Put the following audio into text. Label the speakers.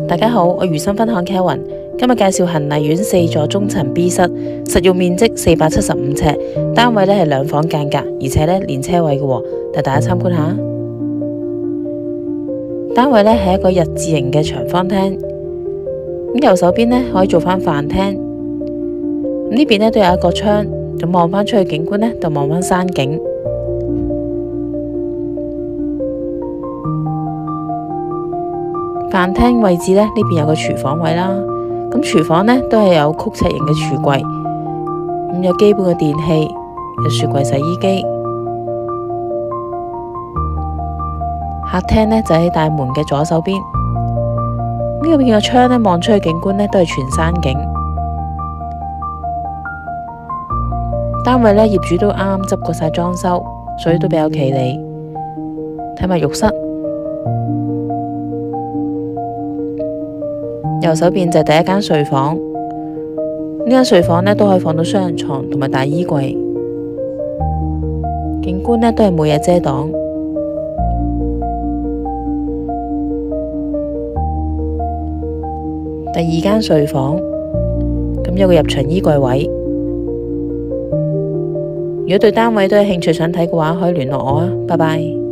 Speaker 1: 大家好，我如心分享 Kevin， 今日介紹恒麗苑4座中層 B 室，實用面積475尺，單位係2房間隔，而且連車位嘅，帶大家參觀下。單位係一個日字形嘅長方廳，咁右手邊可以做返飯廳，呢邊都有一個窗，咁望返出去景觀就望返山景。飯廳位置呢邊有個廚房位啦，咁廚房都係有曲尺型嘅櫥櫃，咁有基本嘅電器，有雪櫃、洗衣機。客廳就喺大門嘅左手邊，呢邊個窗望出去景觀都係全山景。單位業主都啱啱執過晒裝修，所以都比較企理。睇埋浴室。右手邊就係第一間睡房，呢間睡房都可以放到雙人床同埋大衣櫃，景觀都係冇嘢遮擋。第二間睡房，咁有個入牆衣櫃位，如果對單位都有興趣想睇嘅話，可以聯絡我啊，拜拜。